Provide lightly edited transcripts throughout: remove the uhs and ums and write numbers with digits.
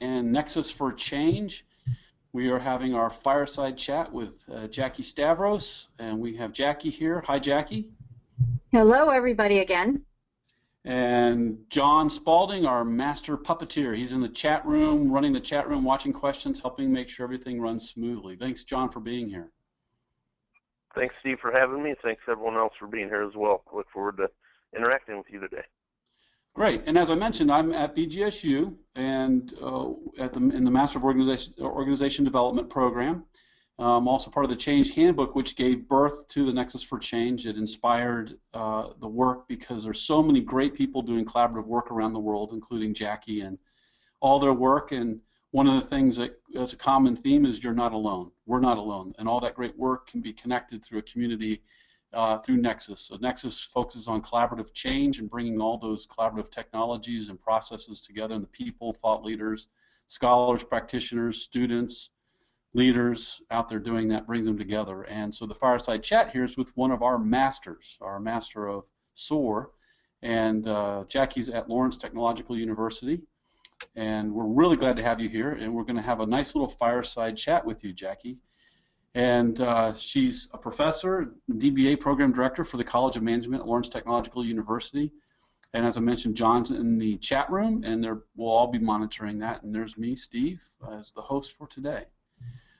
and Nexus for Change. We are having our Fireside Chat with Jackie Stavros, and we have Jackie here. Hi, Jackie. Hello, everybody, again. And John Spalding, our master puppeteer. He's in the chat room, running the chat room, watching questions, helping make sure everything runs smoothly. Thanks, John, for being here. Thanks, Steve, for having me. Thanks, everyone else, for being here as well. Look forward to interacting with you today. Great. And as I mentioned, I'm at BGSU and in the Master of Organization Development program. I'm also part of the Change Handbook, which gave birth to the Nexus for Change. It inspired the work because there's so many great people doing collaborative work around the world, including Jackie and all their work. And one of the things that is a common theme is you're not alone. We're not alone. And all that great work can be connected through a community through Nexus. So Nexus focuses on collaborative change and bringing all those collaborative technologies and processes together, and the people, thought leaders, scholars, practitioners, students, leaders out there doing that, brings them together. And so the Fireside Chat here is with one of our masters, our master of SOAR, and Jackie's at Lawrence Technological University. And we're really glad to have you here, and we're going to have a nice little Fireside Chat with you, Jackie. And she's a professor, DBA program director for the College of Management at Lawrence Technological University. And as I mentioned, John's in the chat room, and we'll all be monitoring that. And there's me, Steve, as the host for today.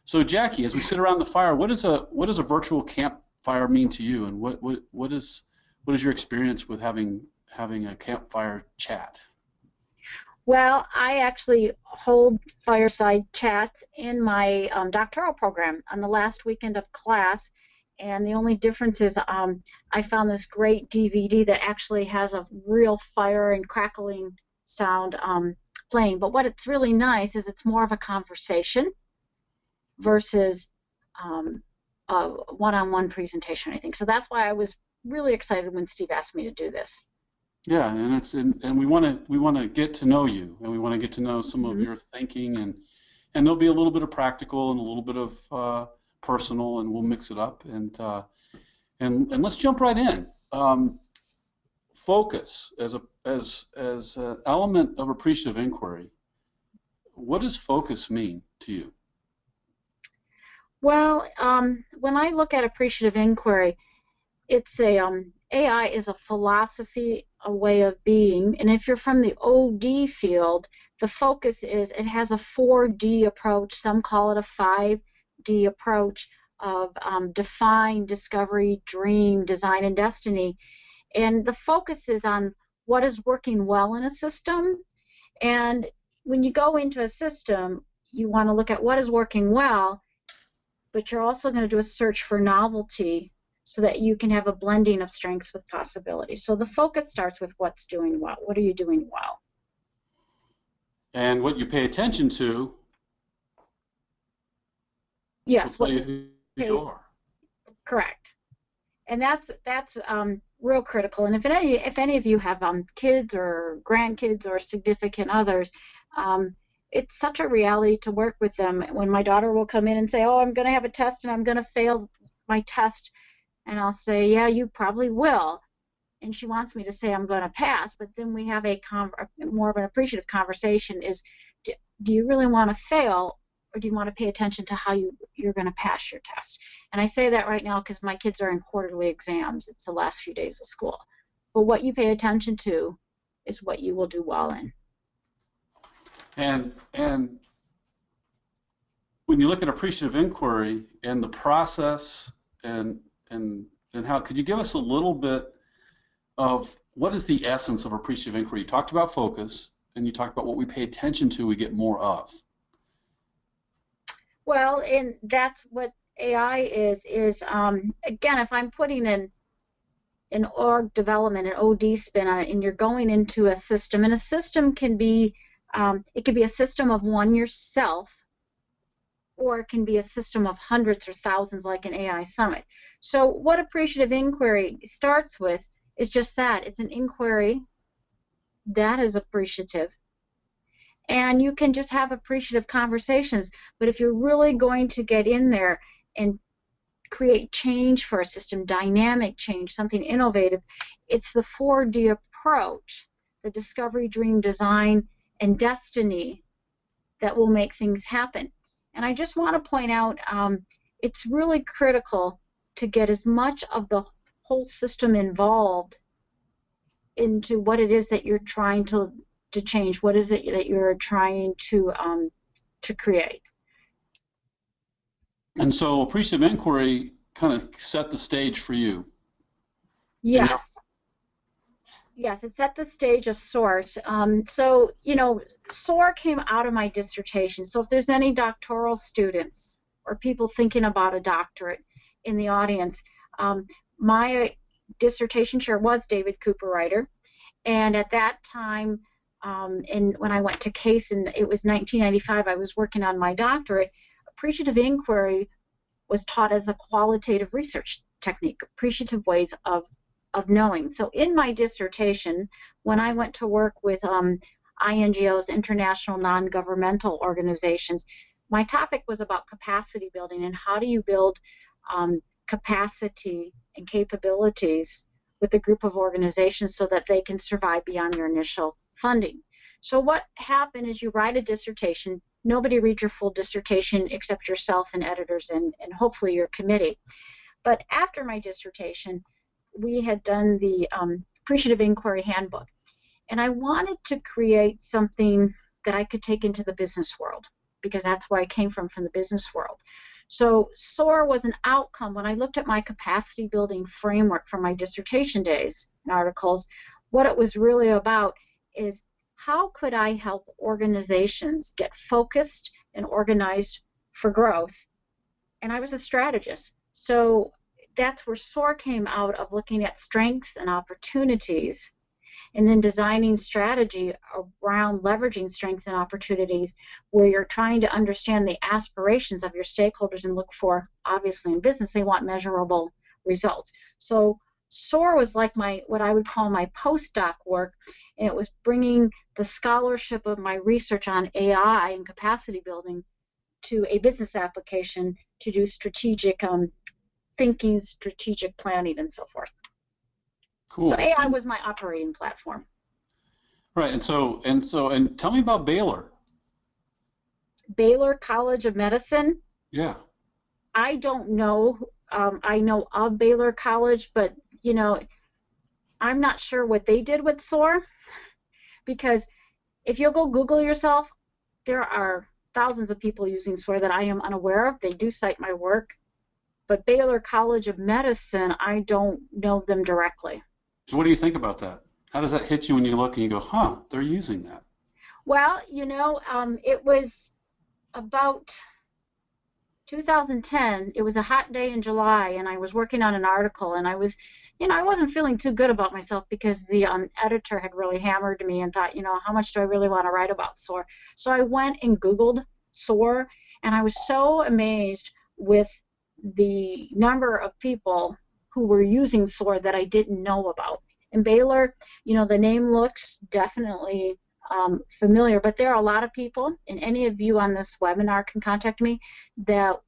So, Jackie, as we sit around the fire, what does a virtual campfire mean to you, and what is your experience with having a campfire chat? Well, I actually hold Fireside Chats in my doctoral program on the last weekend of class, and the only difference is I found this great DVD that actually has a real fire and crackling sound playing. But what it's really nice is it's more of a conversation versus a one-on-one presentation, I think. So that's why I was really excited when Steve asked me to do this. Yeah, and we want to get to know you, and we want to get to know some of your thinking, and there'll be a little bit of practical and a little bit of personal, and we'll mix it up, and let's jump right in. Focus as an element of appreciative inquiry. What does focus mean to you? Well, when I look at appreciative inquiry, it's AI is a philosophy, a way of being, and if you're from the OD field, the focus is it has a 4D approach. Some call it a 5D approach of define, discovery, dream, design, and destiny. And the focus is on what is working well in a system. And when you go into a system, you want to look at what is working well, but you're also going to do a search for novelty so that you can have a blending of strengths with possibilities. So the focus starts with what's doing well. What are you doing well? And what you pay attention to. Yes. What you are. Correct. And that's real critical. And if any of you have kids or grandkids or significant others, it's such a reality to work with them. When my daughter will come in and say, "Oh, I'm going to have a test and I'm going to fail my test," and I'll say, "Yeah, you probably will." And she wants me to say I'm going to pass, but then we have more of an appreciative conversation is, do you really want to fail, or do you want to pay attention to how you're going to pass your test? And I say that right now because my kids are in quarterly exams. It's the last few days of school. But what you pay attention to is what you will do well in. And when you look at appreciative inquiry and the process and how, could you give us a little bit of what is the essence of appreciative inquiry? You talked about focus, and you talked about what we pay attention to, we get more of. Well, and that's what AI is again, if I'm putting in an org development, an OD spin on it, and you're going into a system, and a system can be, it can be a system of one yourself, or it can be a system of hundreds or thousands like an AI summit. So what appreciative inquiry starts with is just that. It's an inquiry that is appreciative. And you can just have appreciative conversations, but if you're really going to get in there and create change for a system, dynamic change, something innovative, it's the 4D approach, the discovery, dream, design, and destiny that will make things happen. And I just want to point out, it's really critical to get as much of the whole system involved into what it is that you're trying to change, what is it that you're trying to create. And so appreciative inquiry kind of set the stage for you. Yes. Yes, it set the stage of sorts. So, you know, SOAR came out of my dissertation. So if there's any doctoral students or people thinking about a doctorate in the audience, my dissertation chair was David Cooper-Ryder. And at that time, and when I went to CASE, and it was 1995, I was working on my doctorate. Appreciative inquiry was taught as a qualitative research technique, appreciative ways of knowing. So in my dissertation, when I went to work with INGOs, international non-governmental organizations, my topic was about capacity building and how do you build capacity and capabilities with a group of organizations so that they can survive beyond your initial funding. So what happened is you write a dissertation. Nobody reads your full dissertation except yourself and editors and hopefully your committee. But after my dissertation, we had done the Appreciative Inquiry Handbook. And I wanted to create something that I could take into the business world, because that's where I came from the business world. So SOAR was an outcome. When I looked at my capacity building framework from my dissertation days and articles, what it was really about is how could I help organizations get focused and organized for growth? And I was a strategist. So that's where SOAR came out of, looking at strengths and opportunities and then designing strategy around leveraging strengths and opportunities, where you're trying to understand the aspirations of your stakeholders and look for, obviously in business, they want measurable results. So SOAR was like what I would call my postdoc work, and it was bringing the scholarship of my research on AI and capacity building to a business application to do strategic thinking, strategic planning, and so forth. Cool. So AI was my operating platform. Right, and tell me about Baylor. Baylor College of Medicine. Yeah. I don't know. I know of Baylor College, but you know, I'm not sure what they did with SOAR, because if you'll go Google yourself, there are thousands of people using SOAR that I am unaware of. They do cite my work, but Baylor College of Medicine, I don't know them directly. So what do you think about that? How does that hit you when you look and you go, huh, they're using that? Well, you know, it was about 2010. It was a hot day in July, and I was working on an article, and I was, you know, I wasn't feeling too good about myself because the editor had really hammered me and thought, you know, how much do I really want to write about SOAR? So I went and Googled SOAR, and I was so amazed with the number of people who were using SOAR that I didn't know about. In Baylor, you know, the name looks definitely familiar, but there are a lot of people, and any of you on this webinar can contact me, that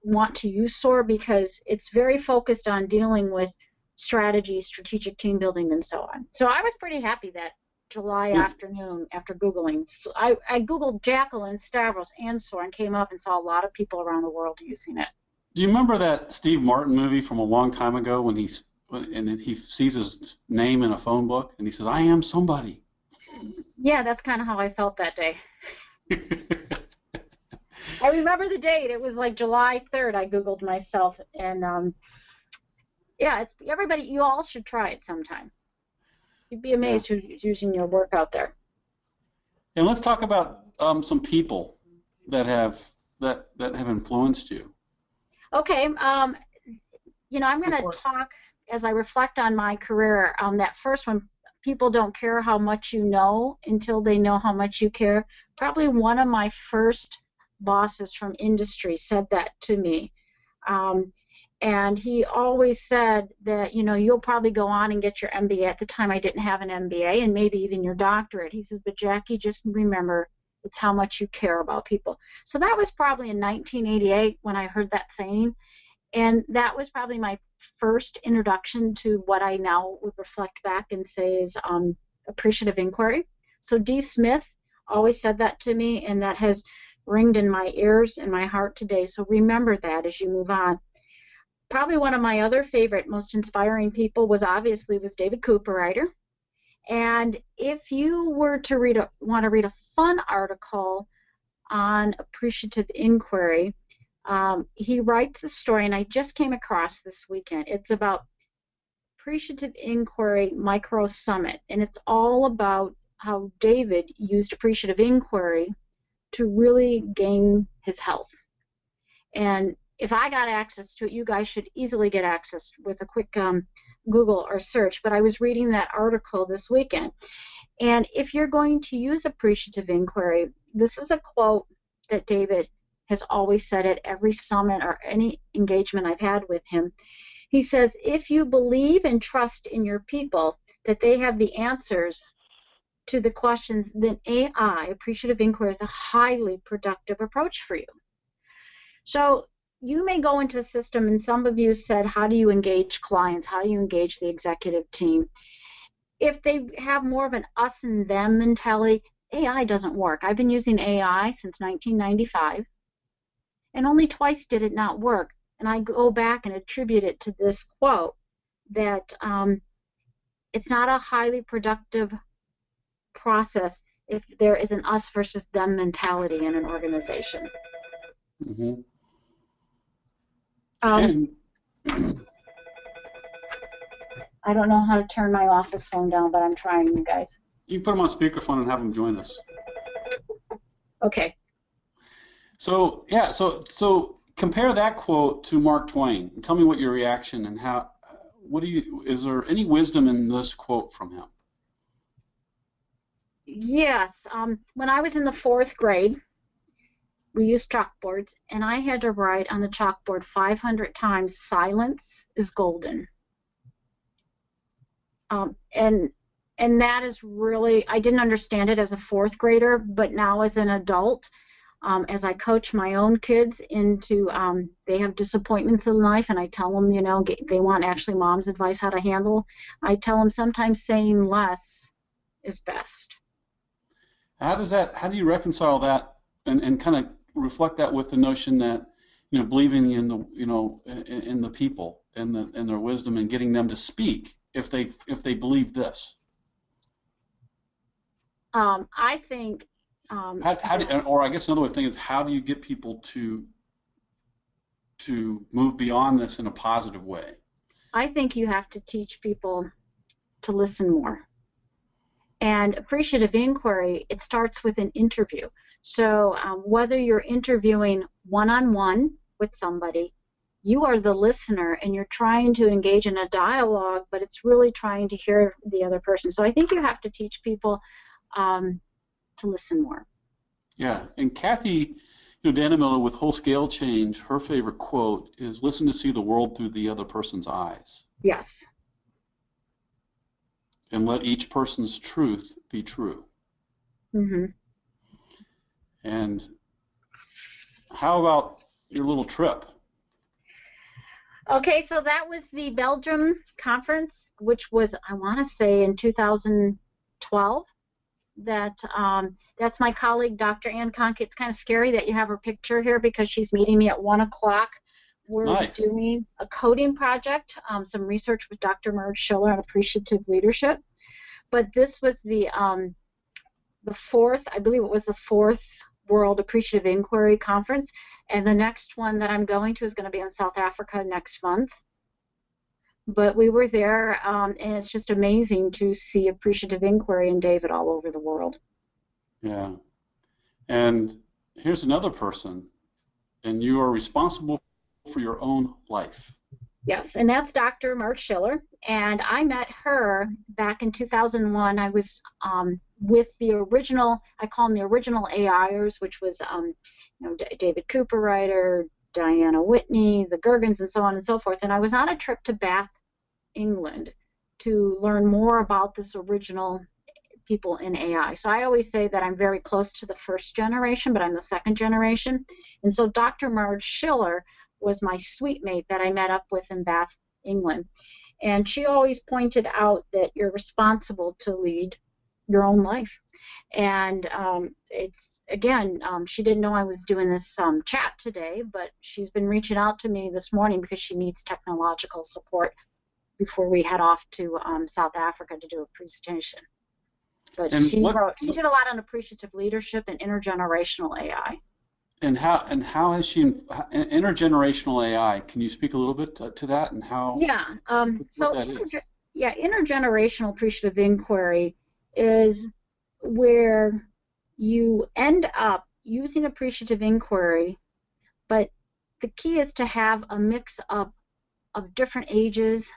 want to use SOAR because it's very focused on dealing with strategy, strategic team building, and so on. So I was pretty happy that July afternoon after Googling. So I Googled Jacqueline Stavros and SOAR and came up and saw a lot of people around the world using it. Do you remember that Steve Martin movie from a long time ago when he sees his name in a phone book and he says, I am somebody? Yeah, that's kind of how I felt that day. I remember the date. It was like July 3rd. I Googled myself, and yeah, it's everybody. You all should try it sometime. You'd be amazed who's using your work out there. And let's talk about some people that have influenced you. Okay, you know, I'm going to talk as I reflect on my career. That first one, people don't care how much you know until they know how much you care. Probably one of my first bosses from industry said that to me. And he always said that, you know, you'll probably go on and get your MBA. At the time, I didn't have an MBA, and maybe even your doctorate. He says, but Jackie, just remember, it's how much you care about people. So that was probably in 1988 when I heard that saying. And that was probably my first introduction to what I now would reflect back and say is appreciative inquiry. So D. Smith always said that to me, and that has ringed in my ears and my heart today. So remember that as you move on. Probably one of my other favorite, most inspiring people was David Cooperrider. And if you were to want to read a fun article on appreciative inquiry, he writes a story, and I just came across this weekend. It's about Appreciative Inquiry Micro Summit, and it's all about how David used appreciative inquiry to really gain his health. And if I got access to it, you guys should easily get access with a quick Google or search. But I was reading that article this weekend. And if you're going to use appreciative inquiry, this is a quote that David has always said at every summit or any engagement I've had with him. He says, if you believe and trust in your people that they have the answers to the questions, then AI, appreciative inquiry, is a highly productive approach for you. So you may go into a system, and some of you said, how do you engage clients? How do you engage the executive team? If they have more of an us and them mentality, AI doesn't work. I've been using AI since 1995, and only twice did it not work. And I go back and attribute it to this quote that it's not a highly productive process if there is an us versus them mentality in an organization. Mm-hmm. I don't know how to turn my office phone down, but I'm trying, you guys. You can put them on speakerphone and have them join us. Okay. So yeah, so compare that quote to Mark Twain and tell me what your reaction and how. Is there any wisdom in this quote from him? Yes. When I was in the 4th grade, we used chalkboards, and I had to write on the chalkboard 500 times, silence is golden. And that is really, I didn't understand it as a 4th grader, but now as an adult, as I coach my own kids into, they have disappointments in life, and I tell them, you know, they want actually mom's advice how to handle. I tell them sometimes saying less is best. How do you reconcile that and kind of reflect that with the notion that, you know, believing in the, you know, in the people and their wisdom and getting them to speak if they believe this? I think. Or I guess another way of thinking is, how do you get people to move beyond this in a positive way? I think you have to teach people to listen more. And appreciative inquiry, it starts with an interview. So whether you're interviewing one-on-one with somebody, you are the listener and you're trying to engage in a dialogue, but it's really trying to hear the other person. So I think you have to teach people to listen more. Yeah, and Kathy, you know, Dannemiller with Whole Scale Change, her favorite quote is, listen to see the world through the other person's eyes. Yes. And let each person's truth be true. Mm-hmm. And how about your little trip? Okay, so that was the Belgium conference, which was, I want to say, in 2012. That's my colleague, Dr. Ann Conk. It's kind of scary that you have her picture here because she's meeting me at 1 o'clock. We're nice. Doing a coding project, some research with Dr. Merge Schiller on appreciative leadership. But this was the 4th, I believe it was the 4th World Appreciative Inquiry Conference. And the next one that I'm going to is going to be in South Africa next month. But we were there, and it's just amazing to see appreciative inquiry and David all over the world. Yeah. And here's another person, and you are responsible for your own life. Yes, and that's Dr. Merge Schiller. And I met her back in 2001. I was with the original, I call them the original AIers, which was David Cooperrider, Diana Whitney, the Gergens, and so on and so forth. And I was on a trip to Bath, England, to learn more about this original people in AI. So I always say that I'm very close to the first generation, but I'm the second generation. And so Dr. Merge Schiller was my suite mate that I met up with in Bath, England. And she always pointed out that you're responsible to lead your own life. And it's, again, she didn't know I was doing this chat today, but she's been reaching out to me this morning because she needs technological support before we head off to South Africa to do a presentation. But she did a lot on appreciative leadership and intergenerational AI. And how has she intergenerational AI? Can you speak a little bit to that and how? Yeah. Intergenerational appreciative inquiry is where you end up using appreciative inquiry, but the key is to have a mix of different ages,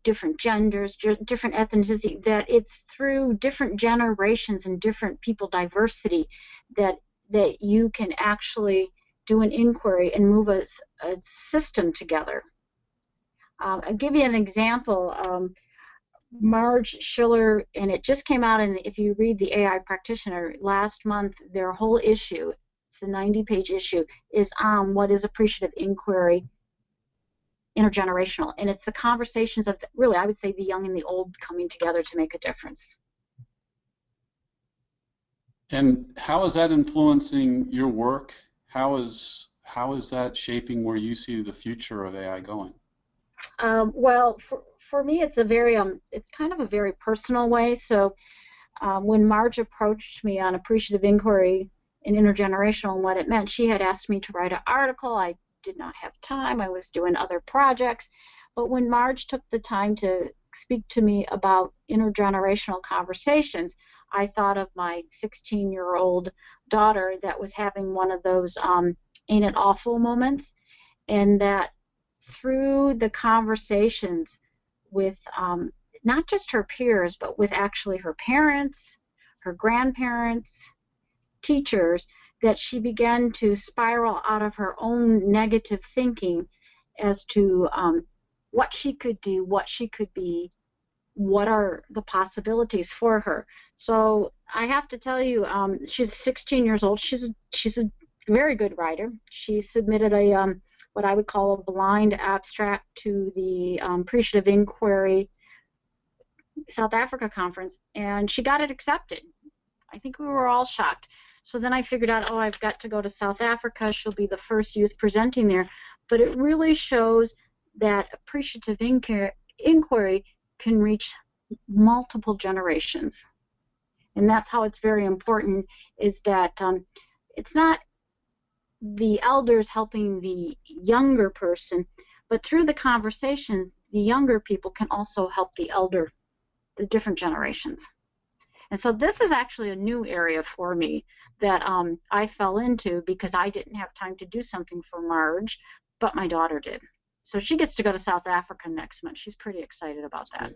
different genders, different ethnicity, that it's through different generations and different people diversity that you can actually do an inquiry and move a system together. I'll give you an example. Marge Schiller, and it just came out, and if you read the AI Practitioner last month, their whole issue, it's a 90-page issue, is on what is appreciative inquiry intergenerational, and it's the conversations of, really, I would say, the young and the old coming together to make a difference. And how is that influencing your work? How is that shaping where you see the future of AI going? Well, for me, it's a very it's kind of a very personal way. So when Marge approached me on appreciative inquiry and intergenerational and what it meant, she had asked me to write an article. I did not have time. I was doing other projects. But when Marge took the time to speak to me about intergenerational conversations, I thought of my 16-year-old daughter that was having one of those ain't it awful moments, and that through the conversations with not just her peers, but with actually her parents, her grandparents, teachers, that she began to spiral out of her own negative thinking as to what she could do, what she could be, what are the possibilities for her. So I have to tell you, she's 16 years old. She's a very good writer. She submitted a what I would call a blind abstract to the Appreciative Inquiry South Africa conference, and she got it accepted. I think we were all shocked. So then I figured out, oh, I've got to go to South Africa. She'll be the first youth presenting there. But it really shows that appreciative inquiry can reach multiple generations. And that's how it's very important, is that it's not the elders helping the younger person, but through the conversation, the younger people can also help the different generations. And so this is actually a new area for me that I fell into because I didn't have time to do something for Marge, but my daughter did. So she gets to go to South Africa next month. She's pretty excited about that.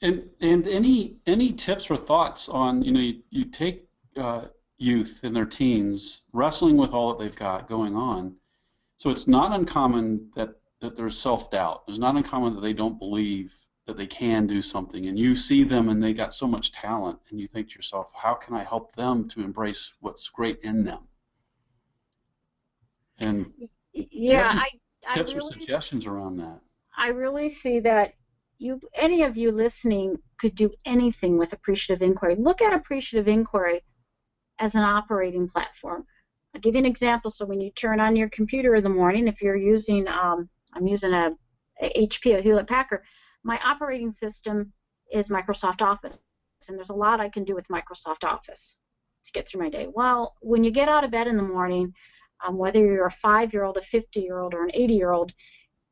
And any tips or thoughts on, you take youth in their teens wrestling with all that they've got going on. So it's not uncommon that there's self-doubt. It's not uncommon that they don't believe that they can do something, and you see them and they got so much talent, and you think to yourself, how can I help them to embrace what's great in them? And yeah, tips or suggestions around that? I really see that any of you listening could do anything with appreciative inquiry. Look at appreciative inquiry as an operating platform. I'll give you an example. So when you turn on your computer in the morning, if you're using, I'm using a HP, a Hewlett-Packard, my operating system is Microsoft Office, and there's a lot I can do with Microsoft Office to get through my day. Well, when you get out of bed in the morning, whether you're a 5-year-old, a 50-year-old, or an 80-year-old,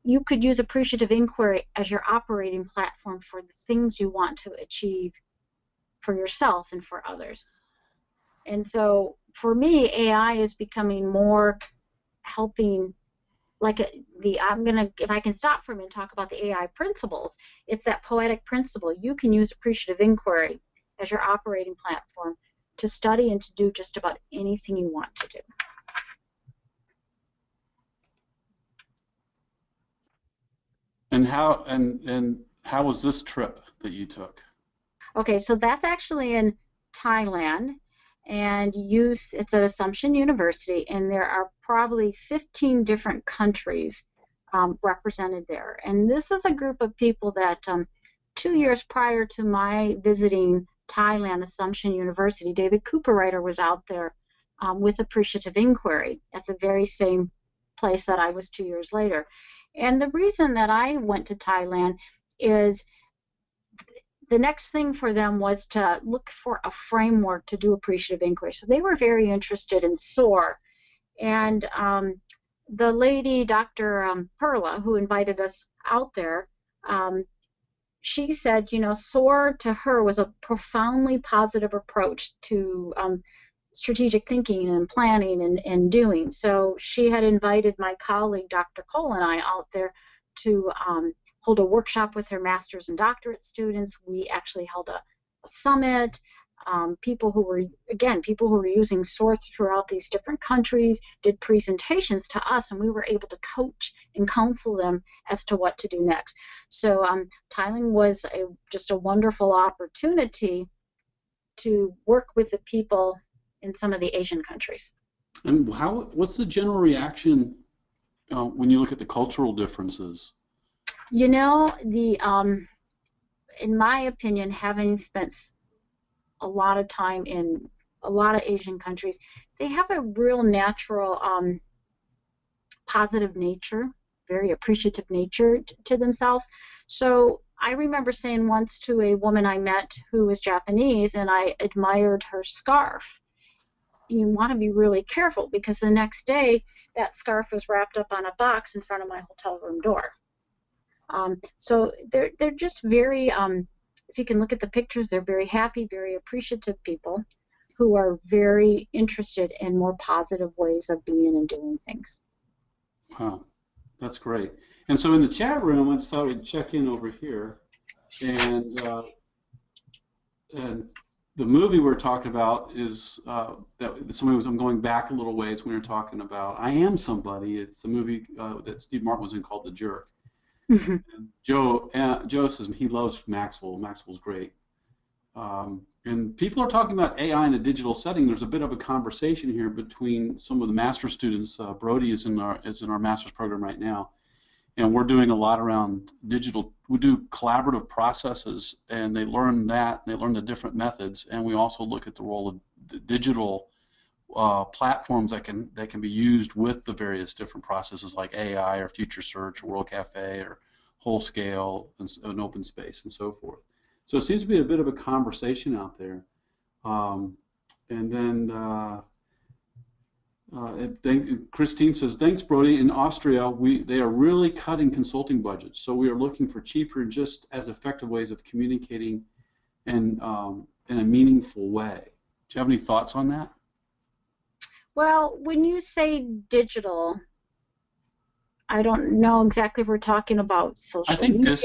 you could use appreciative inquiry as your operating platform for the things you want to achieve for yourself and for others. And so for me, AI is becoming more helping, like if I can stop for a minute and talk about the AI principles, it's that poetic principle. You can use appreciative inquiry as your operating platform to study and to do just about anything you want to do. And how was this trip that you took? Okay, so that's actually in Thailand, and it's at Assumption University, and there are probably 15 different countries represented there. And this is a group of people that 2 years prior to my visiting Thailand, Assumption University. David Cooperwriter was out there with Appreciative Inquiry at the very same place that I was 2 years later. And the reason that I went to Thailand is the next thing for them was to look for a framework to do appreciative inquiry. So they were very interested in SOAR. And the lady, Dr. Perla, who invited us out there, she said, you know, SOAR to her was a profoundly positive approach to strategic thinking and planning and doing. So she had invited my colleague, Dr. Cole, and I out there to hold a workshop with her master's and doctorate students. We actually held a summit. People who were using SOAR throughout these different countries did presentations to us, and we were able to coach and counsel them as to what to do next. So Thailand was just a wonderful opportunity to work with the people in some of the Asian countries. And what's the general reaction when you look at the cultural differences? You know, in my opinion, having spent a lot of time in a lot of Asian countries, they have a real natural positive nature, very appreciative nature to themselves. So I remember saying once to a woman I met who was Japanese, and I admired her scarf. You want to be really careful because the next day that scarf was wrapped up on a box in front of my hotel room door. So they're just very, if you can look at the pictures, they're very happy, very appreciative people who are very interested in more positive ways of being and doing things. Wow, that's great. And so in the chat room, I just thought we'd check in over here, and the movie we're talking about is I'm going back a little ways when we were talking about I Am Somebody. It's the movie that Steve Martin was in called The Jerk. Mm-hmm. And Joe says he loves Maxwell. Maxwell's great. And people are talking about AI in a digital setting. There's a bit of a conversation here between some of the master students. Brody is in our master's program right now, and we're doing a lot around digital. We do collaborative processes, and they learn that. And they learn the different methods, and we also look at the role of the digital platforms that can be used with the various different processes like AI or Future Search or World Cafe or Whole Scale and Open Space and so forth. So it seems to be a bit of a conversation out there. And then Christine says, thanks, Brody. In Austria, they are really cutting consulting budgets. So we are looking for cheaper and just as effective ways of communicating and in a meaningful way. Do you have any thoughts on that? Well, when you say digital, I don't know exactly if we're talking about social media.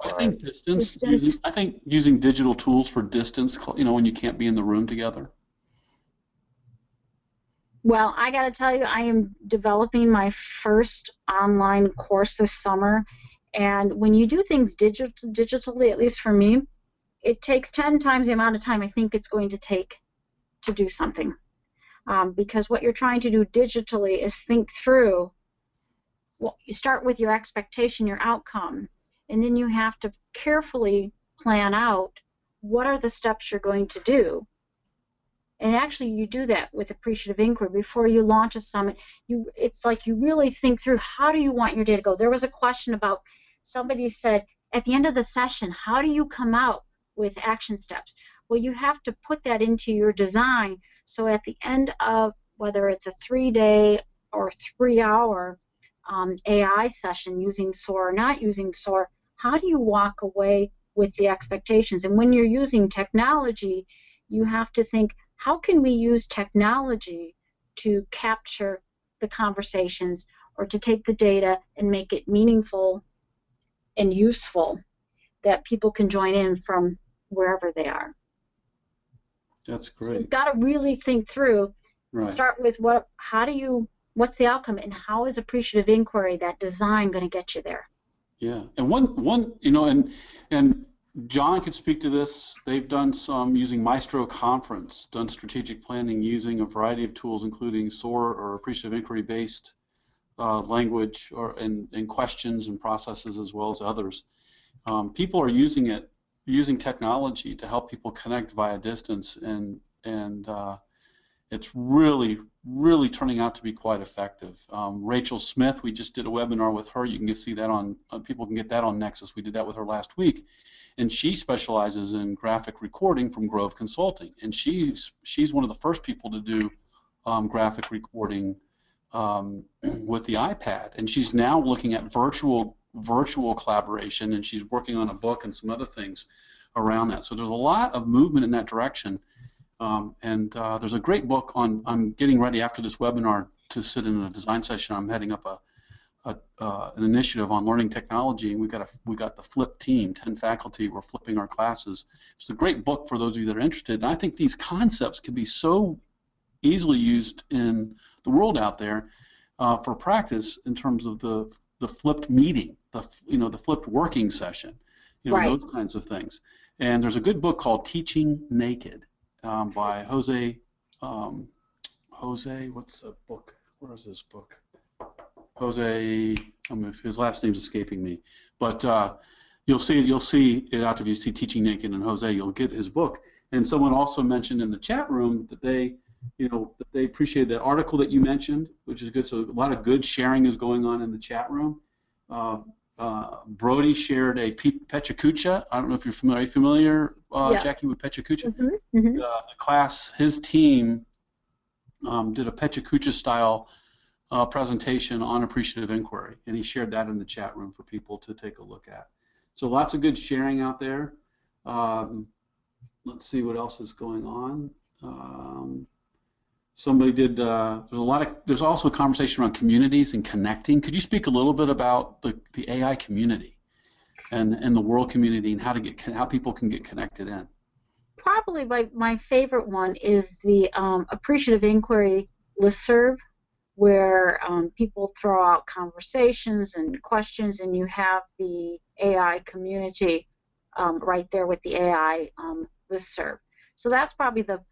I think distance. I think using digital tools for distance, when you can't be in the room together. Well, I got to tell you, I am developing my first online course this summer, and when you do things digitally, at least for me, it takes 10 times the amount of time I think it's going to take to do something. Because what you're trying to do digitally is think through, well, you start with your expectation, your outcome, and then you have to carefully plan out what are the steps you're going to do. And actually you do that with appreciative inquiry before you launch a summit. It's like you really think through, how do you want your day to go? There was a question about, somebody said, at the end of the session, how do you come out with action steps? Well, you have to put that into your design, so at the end of, whether it's a 3-day or 3-hour AI session using SOAR or not using SOAR, how do you walk away with the expectations? And when you're using technology, you have to think, how can we use technology to capture the conversations or to take the data and make it meaningful and useful that people can join in from wherever they are? That's great. So you've got to really think through. Right. Start with what's the outcome, and how is appreciative inquiry, that design, going to get you there? Yeah, and one and John could speak to this. They've done some using Maestro Conference, done strategic planning using a variety of tools, including SOAR or appreciative inquiry based language and questions and processes, as well as others. People are using it using technology to help people connect via distance, and it's really, really turning out to be quite effective. Rachel Smith, we just did a webinar with her. You can see that on, people can get that on Nexus. We did that with her last week. And she specializes in graphic recording from Grove Consulting. And she's one of the first people to do graphic recording with the iPad. And she's now looking at virtual collaboration, and she's working on a book and some other things around that. So there's a lot of movement in that direction. There's a great book on, I'm getting ready after this webinar to sit in a design session. I'm heading up an initiative on learning technology, and we got the flip team, 10 faculty. We're flipping our classes. It's a great book for those of you that are interested, and I think these concepts can be so easily used in the world out there for practice in terms of the flipped meeting, the flipped working session, Right. those kinds of things. And there's a good book called Teaching Naked by Jose, what's the book? Where is this book? Jose, his last name's escaping me, but you'll see it after you see Teaching Naked and Jose. You'll get his book. And someone also mentioned in the chat room that they appreciated that article that you mentioned, which is good. So a lot of good sharing is going on in the chat room. Brody shared a Pechakucha. I don't know if you're familiar. Are you familiar, Yes. Jackie, with Pechakucha? Mm-hmm. Mm-hmm. The class, his team did a Pechakucha style presentation on appreciative inquiry, and he shared that in the chat room for people to take a look at. So lots of good sharing out there. Let's see what else is going on. Somebody did. There's also a conversation around communities and connecting. Could you speak a little bit about the AI community and the world community and how people can get connected in? Probably my favorite one is the Appreciative Inquiry listserv, where people throw out conversations and questions, and you have the AI community right there with the AI listserv. So that's probably the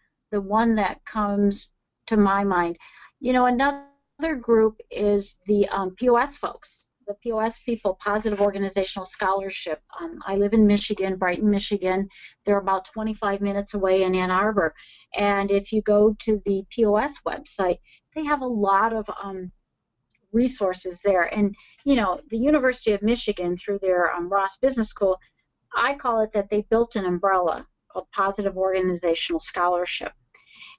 one that comes to my mind. Another group is the POS folks, the POS people, Positive Organizational Scholarship. I live in Michigan, Brighton, Michigan. They're about 25 minutes away in Ann Arbor. And if you go to the POS website, they have a lot of resources there. And, the University of Michigan, through their Ross Business School, I call it that they built an umbrella called Positive Organizational Scholarship.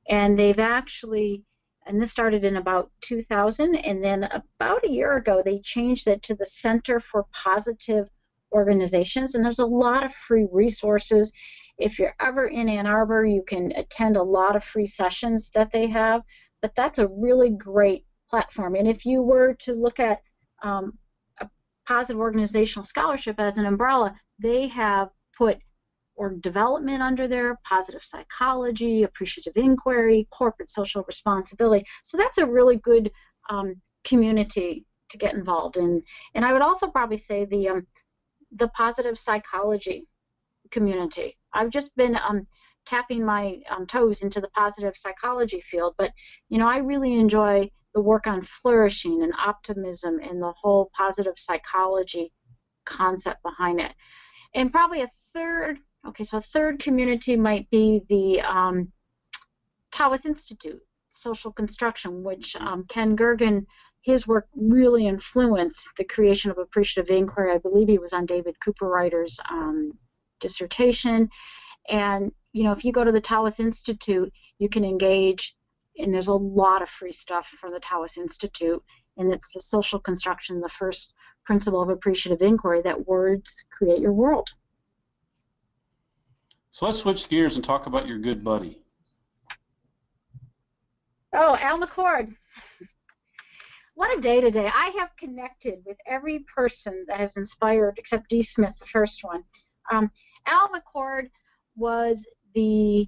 And they've actually, and this started in about 2000, and then about a year ago, they changed it to the Center for Positive Organizations. And there's a lot of free resources. If you're ever in Ann Arbor, you can attend a lot of free sessions that they have. But that's a really great platform. And if you were to look at a Positive Organizational Scholarship as an umbrella, they have put org development under there, positive psychology, appreciative inquiry, corporate social responsibility. So that's a really good community to get involved in. And I would also probably say the positive psychology community. I've just been tapping my toes into the positive psychology field, but I really enjoy the work on flourishing and optimism and the whole positive psychology concept behind it. And probably a third community might be the Taoist Institute, Social Construction, which Ken Gergen, his work really influenced the creation of appreciative inquiry. I believe he was on David Cooperwriter's dissertation. And, if you go to the Taoist Institute, you can engage, and there's a lot of free stuff from the Taoist Institute, and it's the social construction, the first principle of appreciative inquiry, that words create your world. So let's switch gears and talk about your good buddy. Oh, Al McCord. What a day today. I have connected with every person that has inspired, except D. Smith, the first one. Al McCord was the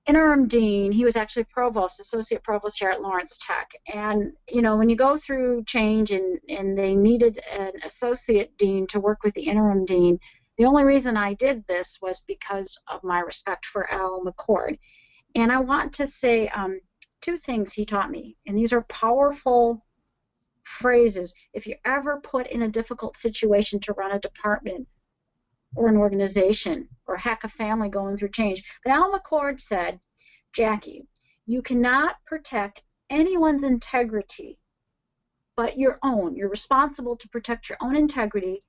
interim dean. He was actually provost, associate provost here at Lawrence Tech. And, when you go through change and they needed an associate dean to work with the interim dean, the only reason I did this was because of my respect for Al McCord. And I want to say two things he taught me, and these are powerful phrases. If you're ever put in a difficult situation to run a department, or an organization, or heck, a family going through change. But Al McCord said, Jackie, you cannot protect anyone's integrity but your own. You're responsible to protect your own integrity,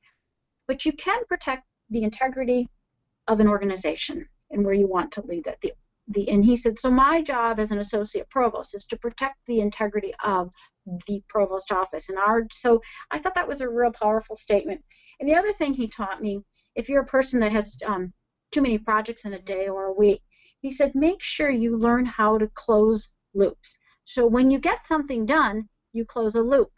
but you can protect the integrity of an organization and where you want to lead it. And he said, so my job as an associate provost is to protect the integrity of the provost office. So I thought that was a real powerful statement. And the other thing he taught me, if you're a person that has too many projects in a day or a week, he said, make sure you learn how to close loops. So when you get something done, you close a loop.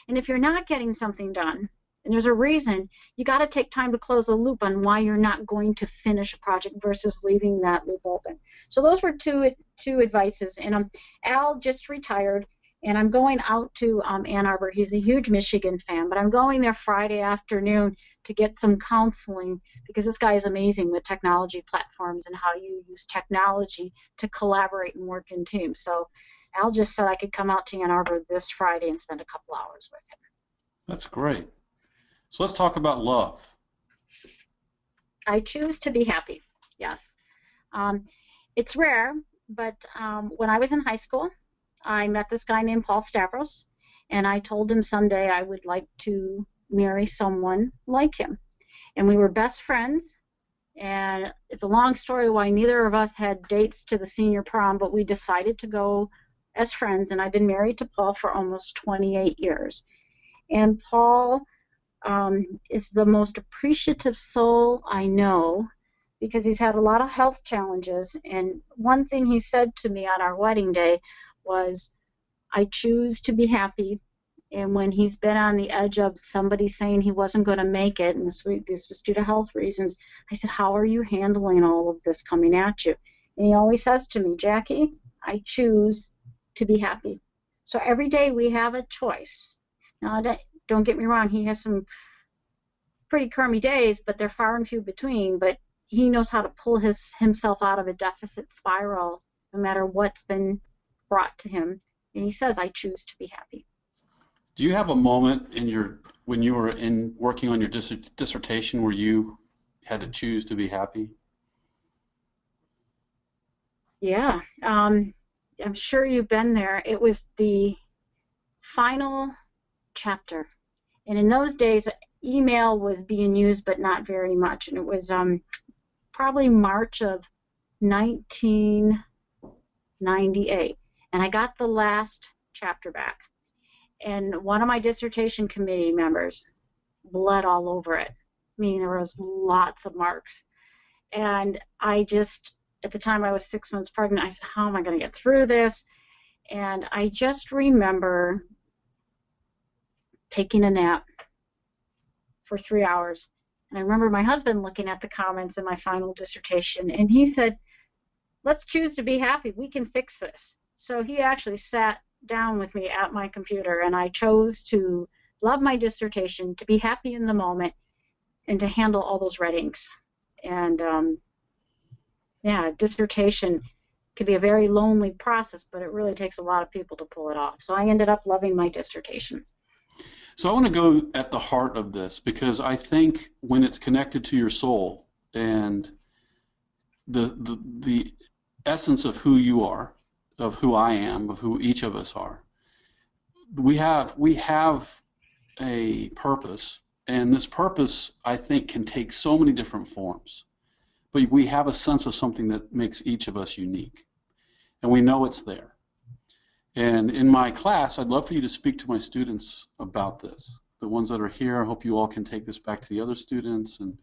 And if you're not getting something done, and there's a reason, you got to take time to close a loop on why you're not going to finish a project versus leaving that loop open. So those were two advices. And Al just retired, and I'm going out to Ann Arbor. He's a huge Michigan fan, but I'm going there Friday afternoon to get some counseling because this guy is amazing with technology platforms and how you use technology to collaborate and work in teams. So Al just said I could come out to Ann Arbor this Friday and spend a couple hours with him. That's great. So let's talk about love. I choose to be happy, yes. It's rare, but when I was in high school, I met this guy named Paul Stavros, and I told him someday I would like to marry someone like him. And we were best friends, and it's a long story why neither of us had dates to the senior prom, but we decided to go as friends, and I've been married to Paul for almost 28 years. And Paul is the most appreciative soul I know because he's had a lot of health challenges. And one thing he said to me on our wedding day was, I choose to be happy. And when he's been on the edge of somebody saying he wasn't going to make it, and this was due to health reasons, I said, how are you handling all of this coming at you? And he always says to me, Jackie, I choose to be happy. So every day we have a choice. Now, don't get me wrong, he has some pretty crummy days, but they're far and few between. But he knows how to pull himself out of a deficit spiral no matter what's been brought to him. And he says, I choose to be happy. Do you have a moment when you were working on your dissertation where you had to choose to be happy? Yeah, I'm sure you've been there. It was the final chapter. And in those days, email was being used, but not very much. And it was probably March of 1998. And I got the last chapter back. And one of my dissertation committee members bled all over it, meaning there was lots of marks. And I just, at the time I was 6 months pregnant, I said, how am I going to get through this? And I just remember taking a nap for 3 hours. And I remember my husband looking at the comments in my final dissertation, and he said, let's choose to be happy. We can fix this. So he actually sat down with me at my computer, and I chose to love my dissertation, to be happy in the moment, and to handle all those readings. And yeah, dissertation can be a very lonely process, but it really takes a lot of people to pull it off. So I ended up loving my dissertation. So I want to go at the heart of this because I think when it's connected to your soul and the essence of who you are, of who I am, of who each of us are, we have a purpose, and this purpose I think can take so many different forms. But we have a sense of something that makes each of us unique, and we know it's there. And in my class, I'd love for you to speak to my students about this. The ones that are here, I hope you all can take this back to the other students and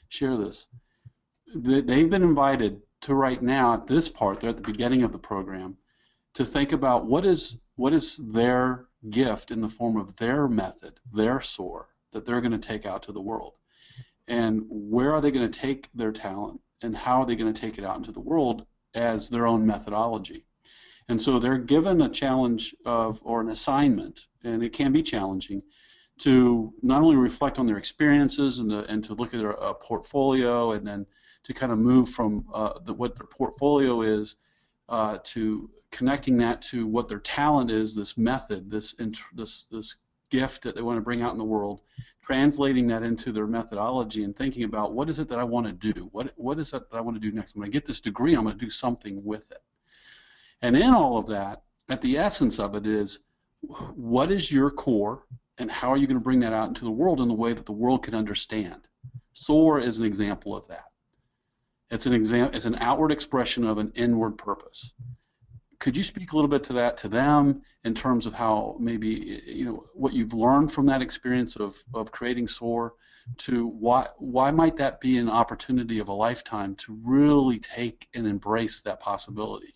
share this. They've been invited to right now at this part, they're at the beginning of the program, to think about what is their gift in the form of their method, their SOAR, that they're going to take out to the world. And where are they going to take their talent, and how are they going to take it out into the world as their own methodology? And so they're given a challenge or an assignment, and it can be challenging, to not only reflect on their experiences and to look at their portfolio, and then to kind of move from what their portfolio is to connecting that to what their talent is, this method, this gift that they want to bring out in the world, translating that into their methodology and thinking about what is it that I want to do? What is it that I want to do next? When I get this degree, I'm going to do something with it. And in all of that, at the essence of it is, what is your core and how are you going to bring that out into the world in the way that the world can understand? SOAR is an example of that. It's an outward expression of an inward purpose. Could you speak a little bit to that, to them, in terms of how maybe, you know, what you've learned from that experience of creating SOAR, to why might that be an opportunity of a lifetime to really take and embrace that possibility?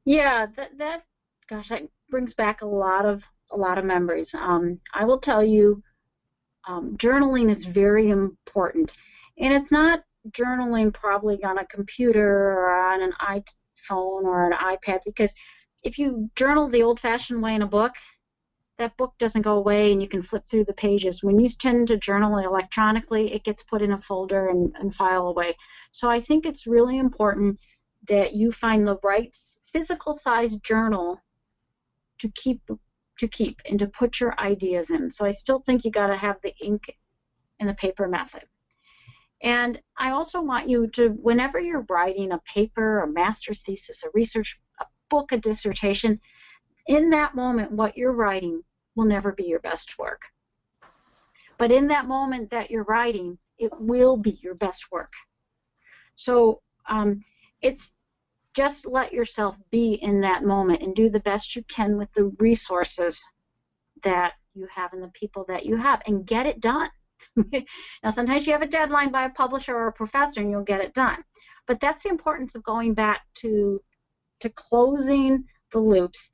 Yeah, gosh, that brings back a lot of memories. I will tell you, journaling is very important, and it's not journaling probably on a computer or on an iPhone or an iPad, because if you journal the old-fashioned way in a book, that book doesn't go away and you can flip through the pages. When you tend to journal electronically, it gets put in a folder and file away. So I think it's really important that you find the right physical size journal to keep and to put your ideas in. So I still think you got to have the ink and the paper method. And I also want you to, whenever you're writing a paper, a master's thesis, a research, a book, a dissertation, in that moment, what you're writing will never be your best work. But in that moment that you're writing, it will be your best work. So it's just let yourself be in that moment and do the best you can with the resources that you have and the people that you have, and get it done. Now, sometimes you have a deadline by a publisher or a professor and you'll get it done. But that's the importance of going back to closing the loops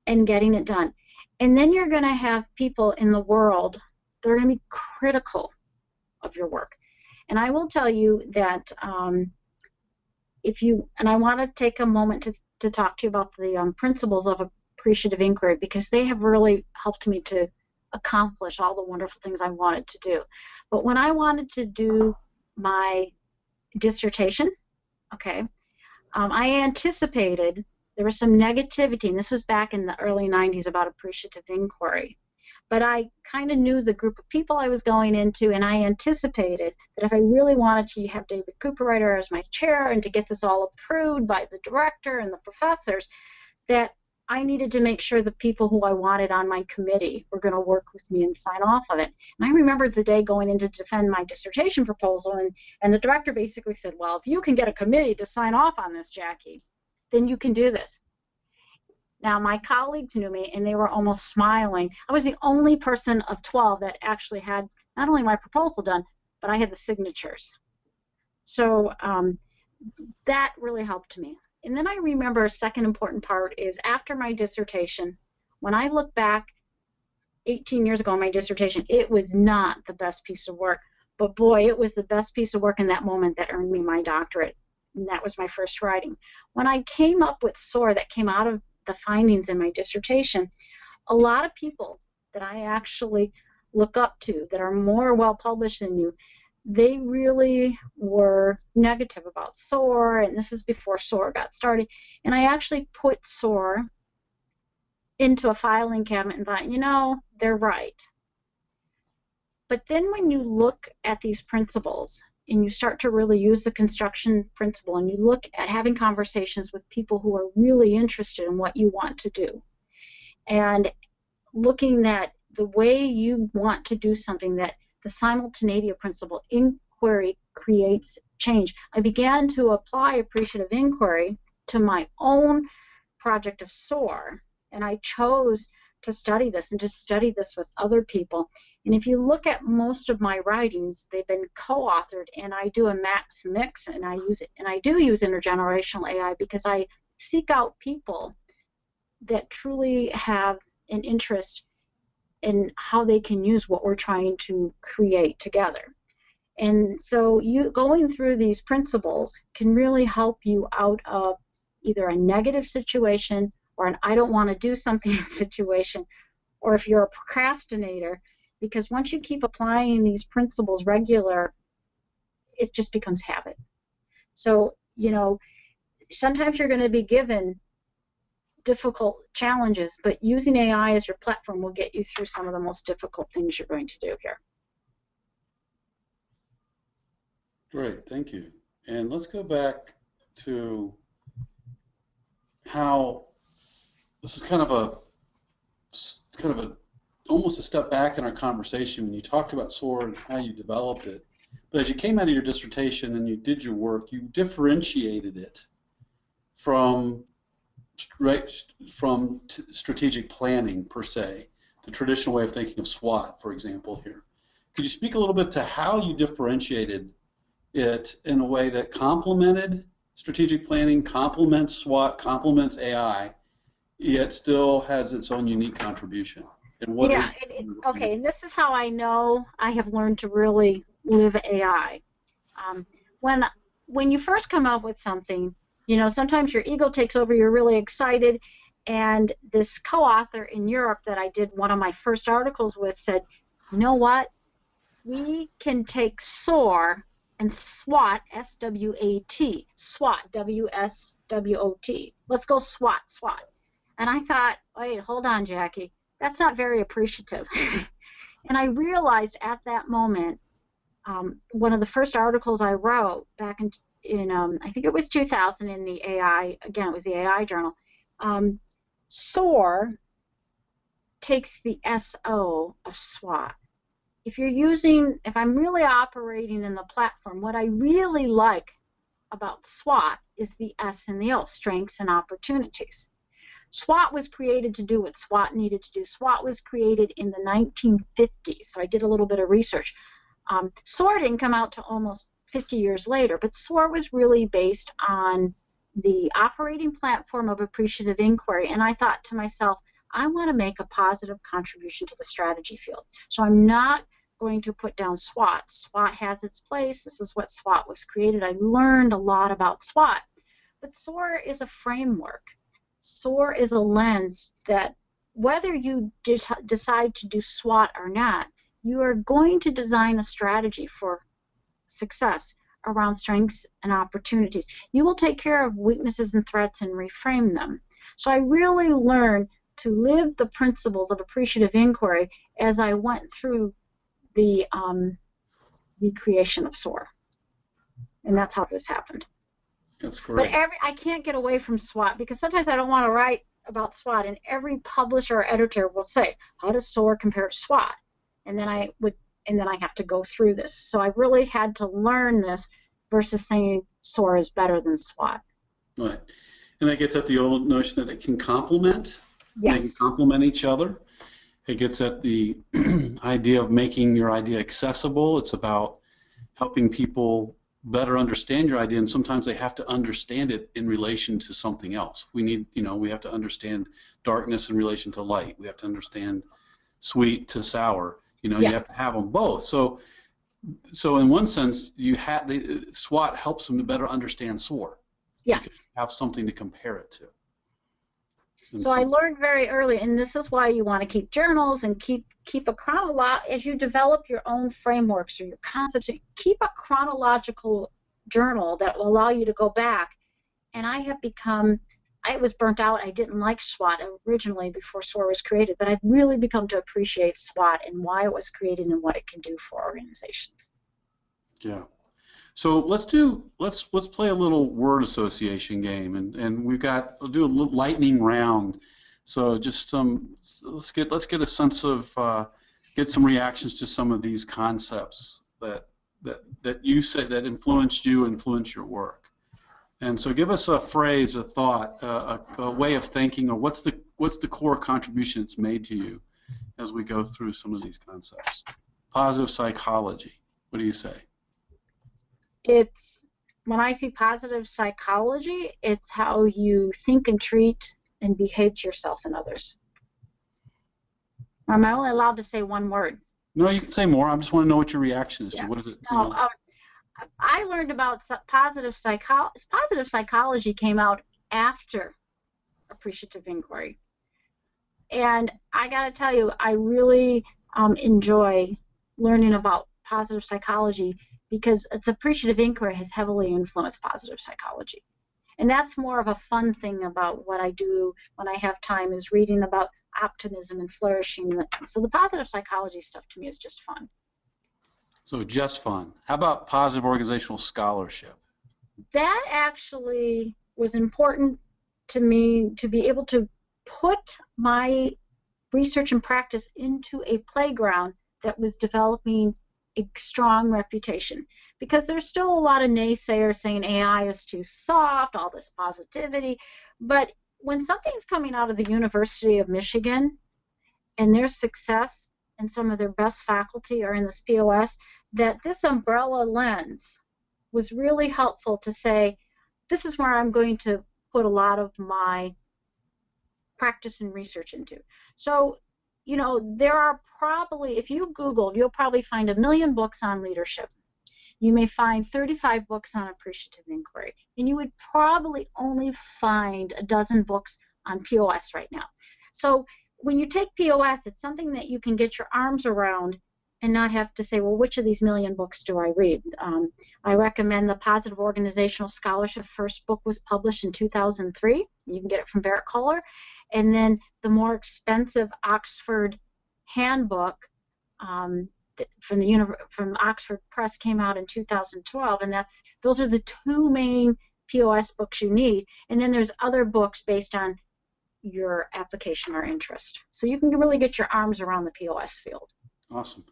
and getting it done. And then you're going to have people in the world that are going to be critical of your work. And I will tell you that and I want to take a moment to talk to you about the principles of appreciative inquiry, because they have really helped me to accomplish all the wonderful things I wanted to do. But when I wanted to do my dissertation, okay, I anticipated there was some negativity, and this was back in the early 90s, about appreciative inquiry. But I kind of knew the group of people I was going into, and I anticipated that if I really wanted to have David Cooperrider as my chair and to get this all approved by the director and the professors, that I needed to make sure the people who I wanted on my committee were going to work with me and sign off of it. And I remembered the day going in to defend my dissertation proposal, and the director basically said, well, if you can get a committee to sign off on this, Jackie, then you can do this. Now, my colleagues knew me, and they were almost smiling. I was the only person of 12 that actually had not only my proposal done, but I had the signatures. So that really helped me. And then I remember a second important part is after my dissertation, when I look back 18 years ago on my dissertation, it was not the best piece of work. But boy, it was the best piece of work in that moment that earned me my doctorate. And that was my first writing. When I came up with SOAR, that came out of the findings in my dissertation, a lot of people that I actually look up to that are more well published than you, they really were negative about SOAR, and this is before SOAR got started. And I actually put SOAR into a filing cabinet and thought, you know, they're right. But then when you look at these principles and you start to really use the construction principle, and you look at having conversations with people who are really interested in what you want to do, and looking at the way you want to do something, that the simultaneity principle, inquiry creates change. I began to apply appreciative inquiry to my own project of SOAR, and I chose to study this and to study this with other people. And if you look at most of my writings, they've been co-authored, and I do a max mix, and I do use intergenerational AI because I seek out people that truly have an interest in how they can use what we're trying to create together. And so you going through these principles can really help you out of either a negative situation or an I don't want to do something situation, or if you're a procrastinator, because once you keep applying these principles regular, it just becomes habit. So, you know, sometimes you're going to be given difficult challenges, but using AI as your platform will get you through some of the most difficult things you're going to do here. Great, thank you. And let's go back to how this is kind of almost a step back in our conversation when you talked about SOAR and how you developed it. But as you came out of your dissertation and you did your work, you differentiated it from strategic planning per se, the traditional way of thinking of SWAT, for example, here. Could you speak a little bit to how you differentiated it in a way that complemented strategic planning, complements SWAT, complements AI, yet still has its own unique contribution? And what okay, and this is how I know I have learned to really live AI. When you first come up with something, you know, sometimes your ego takes over, you're really excited, and this co-author in Europe that I did one of my first articles with said, you know what, we can take SOAR and SWAT, S-W-A-T, SWAT, W-S-W-O-T. Let's go SWAT. And I thought, wait, hold on, Jackie, that's not very appreciative. And I realized at that moment, one of the first articles I wrote back in I think it was 2000 in the AI, again, it was the AI journal, SOAR takes the S-O of SWAT. If I'm really operating in the platform, what I really like about SWAT is the S and the O, strengths and opportunities. SWAT was created to do what SWAT needed to do. SWAT was created in the 1950s, so I did a little bit of research. SOAR didn't come out to almost 50 years later, but SOAR was really based on the operating platform of appreciative inquiry, and I thought to myself, I want to make a positive contribution to the strategy field. So I'm not going to put down SWAT. SWAT has its place. This is what SWAT was created. I learned a lot about SWAT. But SOAR is a framework. SOAR is a lens that whether you decide to do SWAT or not, you are going to design a strategy for success around strengths and opportunities. You will take care of weaknesses and threats and reframe them. So I really learned to live the principles of appreciative inquiry as I went through the creation of SOAR. And that's how this happened. That's great. But I can't get away from SWAT because sometimes I don't want to write about SWAT, and every publisher or editor will say, how does SOAR compare to SWAT? And then I have to go through this. So I really had to learn this versus saying SOAR is better than SWAT. Right. And that gets at the old notion that it can complement. Yes. They can complement each other. It gets at the idea of making your idea accessible. It's about helping people better understand your idea, and sometimes they have to understand it in relation to something else. We have to understand darkness in relation to light. We have to understand sweet to sour. You have to have them both. So in one sense, SWAT helps them to better understand SOAR. Yes. You have something to compare it to. So I learned very early, and this is why you want to keep journals and keep a as you develop your own frameworks or your concepts, keep a chronological journal that will allow you to go back. And I was burnt out. I didn't like SWAT originally before SOAR was created, but I've really become to appreciate SWAT and why it was created and what it can do for organizations. Yeah. So let's play a little word association game, and we'll do a little lightning round. So just let's get a sense of get some reactions to some of these concepts that you said that influenced your work. And so give us a phrase, a thought, a way of thinking, or what's the core contribution it's made to you as we go through some of these concepts. Positive psychology. What do you say? When I see positive psychology, it's how you think and treat and behave to yourself and others. Am I only allowed to say one word? No, you can say more. I just want to know what your reaction is to. What is it? I learned about positive psychology. Positive psychology came out after appreciative inquiry. And I got to tell you, I really enjoy learning about positive psychology because its appreciative inquiry has heavily influenced positive psychology. And that's more of a fun thing about what I do when I have time, is reading about optimism and flourishing. So the positive psychology stuff to me is just fun. So just fun. How about positive organizational scholarship? That actually was important to me, to be able to put my research and practice into a playground that was developing a strong reputation, because there's still a lot of naysayers saying AI is too soft, all this positivity. But when something's coming out of the University of Michigan and their success and some of their best faculty are in this POS, that this umbrella lens was really helpful to say, this is where I'm going to put a lot of my practice and research into. So, you know, there are probably, if you Google, you'll probably find 1 million books on leadership. You may find 35 books on appreciative inquiry, and you would probably only find a dozen books on POS right now. So when you take POS, it's something that you can get your arms around and not have to say, well, which of these 1 million books do I read? I recommend the Positive Organizational Scholarship. First book was published in 2003. You can get it from Barrett Kohler. And then the more expensive Oxford handbook from Oxford Press came out in 2012, and those are the 2 main POS books you need. And then there's other books based on your application or interest. So you can really get your arms around the POS field. Awesome.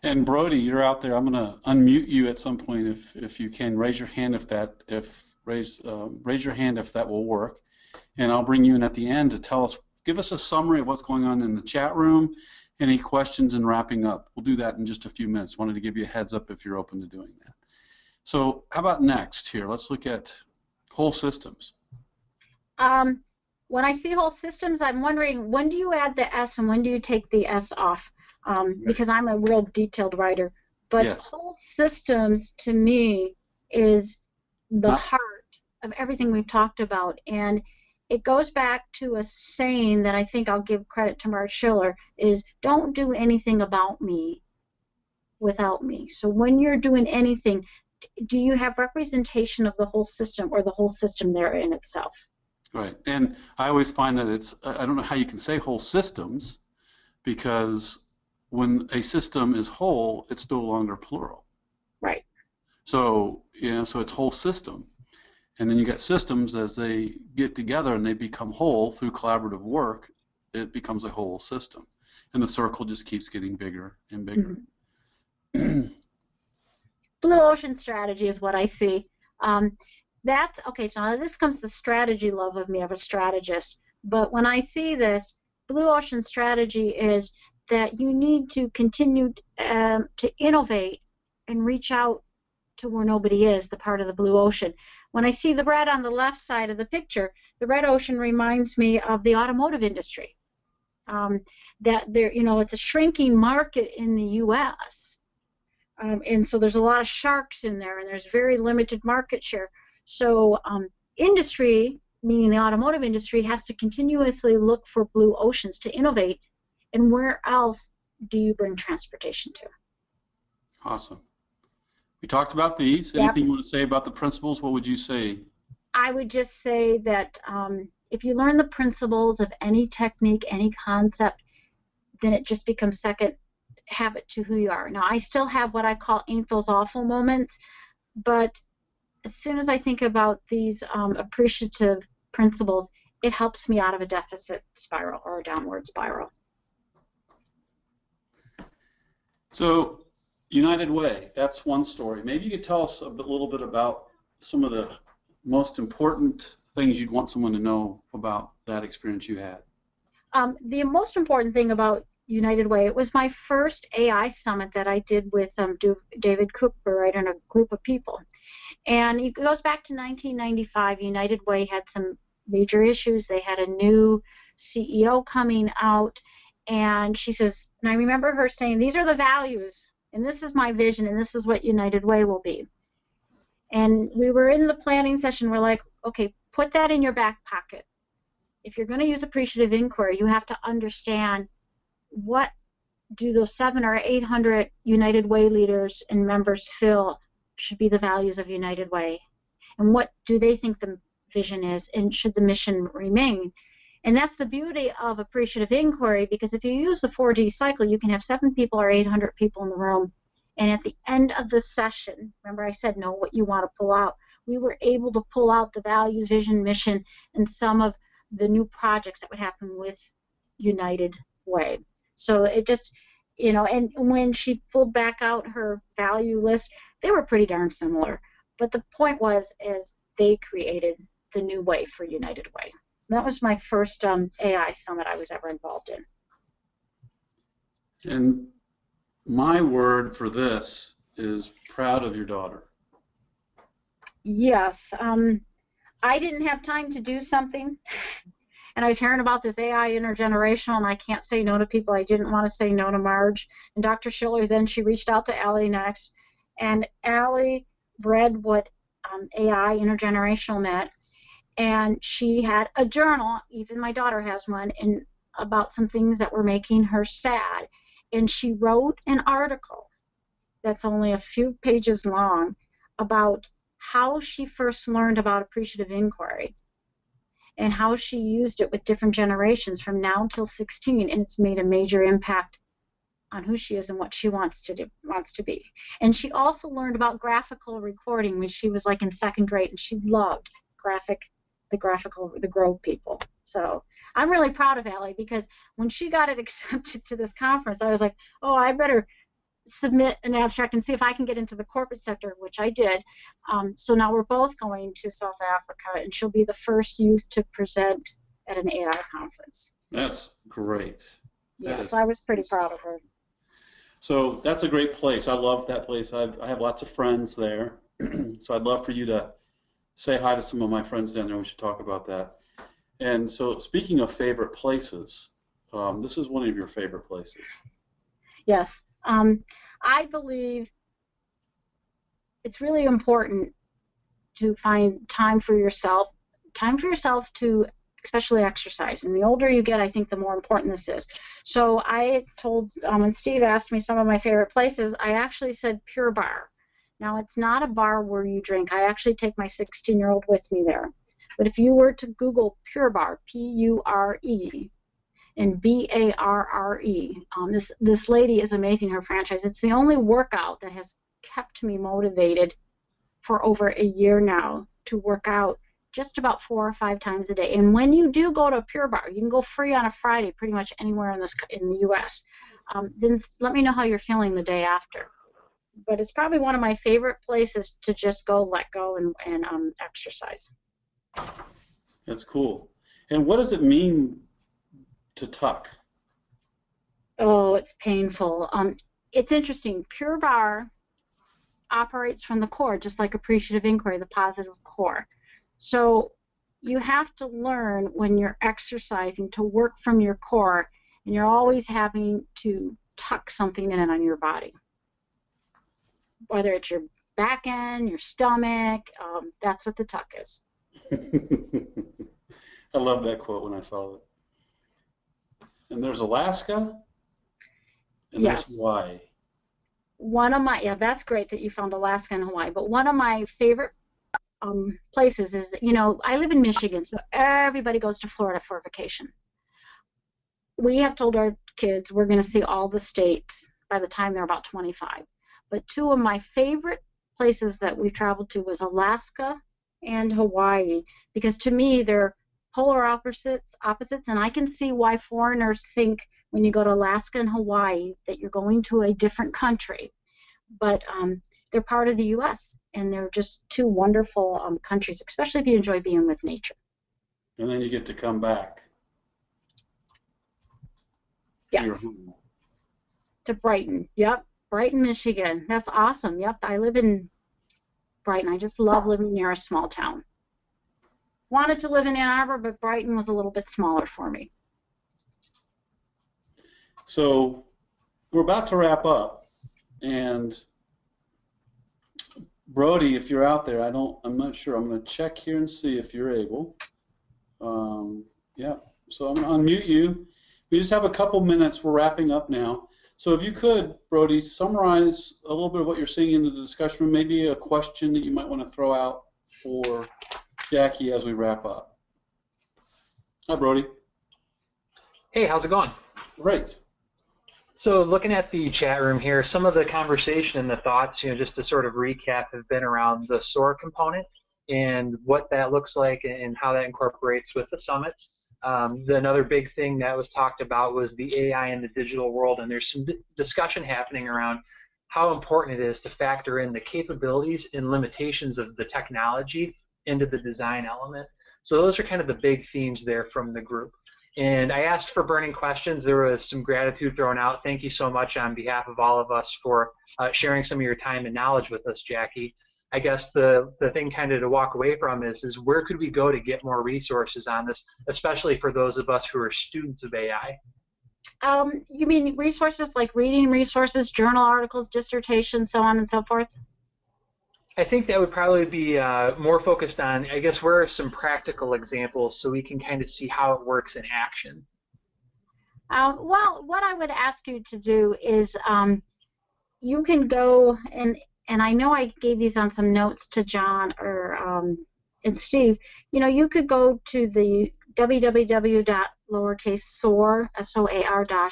And Brody, you're out there. I'm going to unmute you at some point if you can. Raise your hand raise your hand if that will work. And I'll bring you in at the end to give us a summary of what's going on in the chat room, any questions, and wrapping up. We'll do that in just a few minutes. Wanted to give you a heads up if you're open to doing that. So how about next here? Let's look at whole systems. When I see whole systems, I'm wondering, when do you add the S and when do you take the S off? Because I'm a real detailed writer. But yes. Whole systems, to me, is the heart of everything we've talked about. And it goes back to a saying that I think I'll give credit to Mark Schiller, is don't do anything about me without me. So when you're doing anything, do you have representation of the whole system, or the whole system there in itself? Right. And I always find that I don't know how you can say whole systems, because when a system is whole, it's no longer plural. Right. So, so it's whole system. And then you get systems, as they get together and they become whole through collaborative work, it becomes a whole system. And the circle just keeps getting bigger and bigger. Mm-hmm. Blue ocean strategy is what I see. That's okay. So now this comes the strategy love of me, of a strategist. But when I see this, blue ocean strategy is that you need to continue to innovate and reach out to where nobody is, the part of the blue ocean. When I see the red on the left side of the picture, the red ocean reminds me of the automotive industry. That there, it's a shrinking market in the U.S. And so there's a lot of sharks in there, and there's very limited market share. So industry, meaning the automotive industry, has to continuously look for blue oceans to innovate. And where else do you bring transportation to? Awesome. We talked about these. Yep. Anything you want to say about the principles? What would you say? I would just say that if you learn the principles of any technique, any concept, then it just becomes second habit to who you are. Now, I still have what I call ain't those awful moments, but as soon as I think about these appreciative principles, it helps me out of a deficit spiral or a downward spiral. So, United Way, that's one story. Maybe you could tell us a little bit about some of the most important things you'd want someone to know about that experience you had. The most important thing about United Way, it was my first AI summit that I did with David Cooper, right, and a group of people. And it goes back to 1995. United Way had some major issues. They had a new CEO coming out, and she says, and I remember her saying, these are the values, and this is my vision, and this is what United Way will be. And we were in the planning session. We're like, okay, put that in your back pocket. If you're going to use appreciative inquiry, you have to understand what do those 700 or 800 United Way leaders and members feel should be the values of United Way, and what do they think the vision is, and should the mission remain. And that's the beauty of appreciative inquiry, because if you use the 4D cycle, you can have 7 people or 800 people in the room. And at the end of the session, remember I said know what you want to pull out, we were able to pull out the values, vision, mission, and some of the new projects that would happen with United Way. So it just, you know, and when she pulled back out her value list, they were pretty darn similar. But the point was, is they created the new way for United Way. That was my first AI summit I was ever involved in. And my word for this is proud of your daughter. Yes. I didn't have time to do something, and I was hearing about this AI intergenerational, and I can't say no to people. I didn't want to say no to Marge. And Dr. Schiller, then she reached out to Allie next, and Allie read what AI intergenerational meant, and she had a journal, even my daughter has one, and about some things that were making her sad. And she wrote an article that's only a few pages long about how she first learned about appreciative inquiry and how she used it with different generations from now until 16, and it's made a major impact on who she is and what she wants to be. And she also learned about graphical recording when she was like in 2nd grade, and she loved the Grove people. So I'm really proud of Allie, because when she got it accepted to this conference, I was like, oh, I better submit an abstract and see if I can get into the corporate sector, which I did. So now we're both going to South Africa, and she'll be the first youth to present at an AI conference. That's great. Yes, I was pretty proud of her. So that's a great place. I love that place. I have lots of friends there, so I'd love for you to say hi to some of my friends down there. We should talk about that. And so speaking of favorite places, this is one of your favorite places. Yes. I believe it's really important to find time for yourself to especially exercise. And the older you get, I think the more important this is. So I told, when Steve asked me some of my favorite places, I actually said Pure Bar. Now, it's not a bar where you drink. I actually take my 16-year-old with me there. But if you were to Google Pure Bar, P-U-R-E, and B-A-R-R-E. This lady is amazing, her franchise. It's the only workout that has kept me motivated for over a year now to work out just about 4 or 5 times a day. And when you do go to a Pure Bar, you can go free on a Friday pretty much anywhere in the U.S. Then let me know how you're feeling the day after. But it's probably one of my favorite places to just go, let go, and exercise. That's cool. And what does it mean to tuck? Oh, it's painful. It's interesting. Pure Bar operates from the core, just like Appreciative Inquiry, the positive core. So you have to learn when you're exercising to work from your core, and you're always having to tuck something in on your body. Whether it's your back end, your stomach, that's what the tuck is. I love that quote when I saw it. And there's Alaska, and yes. There's Hawaii. One of my, yeah, that's great that you found Alaska and Hawaii, but one of my favorite places is, you know, I live in Michigan, so everybody goes to Florida for a vacation. We have told our kids we're going to see all the states by the time they're about 25. But 2 of my favorite places that we traveled to was Alaska and Hawaii, because to me they're polar opposites, and I can see why foreigners think when you go to Alaska and Hawaii that you're going to a different country. But they're part of the U.S., and they're just 2 wonderful countries, especially if you enjoy being with nature. And then you get to come back. Yes. To Brighton. Yep. Brighton, Michigan. That's awesome. Yep. I live in Brighton. I just love living near a small town. Wanted to live in Ann Arbor, but Brighton was a little bit smaller for me. So we're about to wrap up, and Brody, if you're out there, I'm not sure. I'm going to check here and see if you're able. Yeah. So I'm going to unmute you. We just have a couple minutes. We're wrapping up now. So if you could, Brody, summarize a little bit of what you're seeing in the discussion room, maybe a question that you might want to throw out for Jackie as we wrap up. Hi, Brody. Hey, how's it going? Great. So looking at the chat room here, some of the conversation and the thoughts, just to sort of recap, have been around the SOAR component and what that looks like and how that incorporates with the summits. Another big thing that was talked about was the AI in the digital world, and there's some discussion happening around how important it is to factor in the capabilities and limitations of the technology into the design element. So those are kind of the big themes there from the group. And I asked for burning questions. There was some gratitude thrown out. Thank you so much on behalf of all of us for sharing some of your time and knowledge with us, Jackie. I guess the thing kind of to walk away from is where could we go to get more resources on this, especially for those of us who are students of AI? You mean resources like reading resources, journal articles, dissertations, so on and so forth? I think that would probably be more focused on, I guess, where are some practical examples so we can kind of see how it works in action? Well, what I would ask you to do is you can go, and I know I gave these on some notes to John or and Steve. You could go to the www.SOAR, SOAR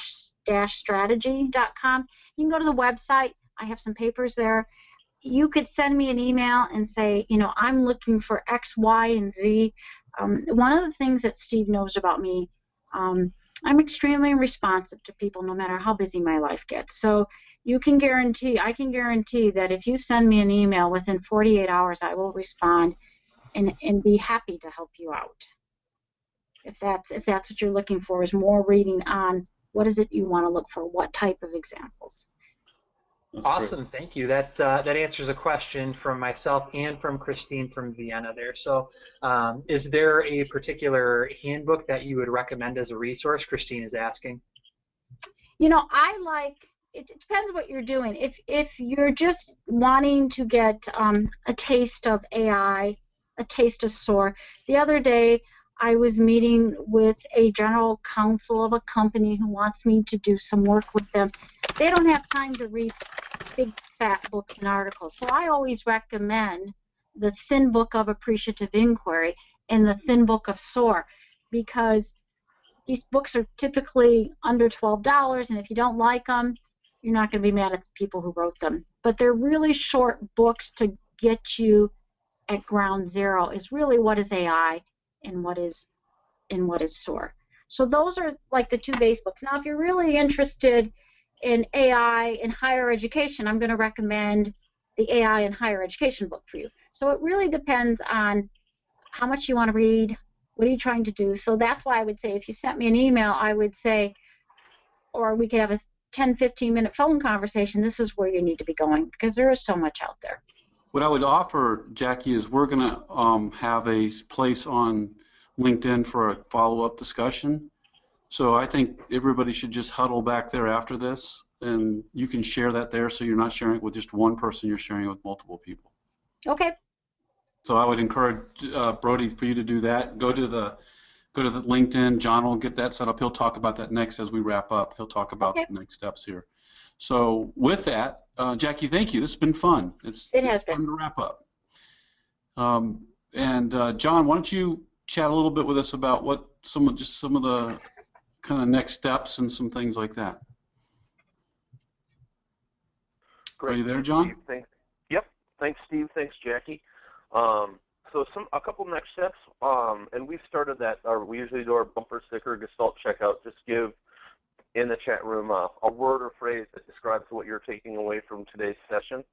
strategy.com. You can go to the website. I have some papers there. You could send me an email and say, I'm looking for X, Y, and Z. One of the things that Steve knows about me, I'm extremely responsive to people no matter how busy my life gets. So I can guarantee that if you send me an email within 48 hours, I will respond and be happy to help you out. If that's what you're looking for, is more reading on what is it you want to look for, what type of examples. That's awesome, great. thank you. That answers a question from myself and from Christine from Vienna there. So is there a particular handbook that you would recommend as a resource? Christine is asking. It depends what you're doing. If you're just wanting to get a taste of AI, a taste of SOAR. The other day I was meeting with a general counsel of a company who wants me to do some work with them. They don't have time to read big fat books and articles. So I always recommend the thin book of Appreciative Inquiry and the thin book of SOAR, because these books are typically under $12, and if you don't like them, you're not going to be mad at the people who wrote them. But they're really short books to get you at ground zero, is really what is AI and what is SOAR. So those are like the two base books. Now, if you're really interested in AI in higher education, I'm going to recommend the AI in higher education book for you. So it really depends on how much you want to read, what are you trying to do. So that's why I would say if you sent me an email, I would say, or we could have a 10, 15-minute phone conversation, this is where you need to be going, because there is so much out there. What I would offer, Jackie, is we're going to have a place on LinkedIn for a follow-up discussion. So I think everybody should just huddle back there after this, and you can share that there, so you're not sharing it with just one person, you're sharing it with multiple people. Okay. So I would encourage Brody for you to do that. Go to the LinkedIn. John will get that set up. He'll talk about that next as we wrap up. He'll talk about the next steps here. So with that, Jackie, thank you. This has been fun. It's fun to wrap up. And John, why don't you chat a little bit with us about what some of the kind of next steps and some things like that. Great. Are you there, John? Thanks. Yep. Thanks, Steve. Thanks, Jackie. So a couple next steps, and we've started that. We usually do our bumper sticker Gestalt checkout. Just give in the chat room a word or phrase that describes what you're taking away from today's session.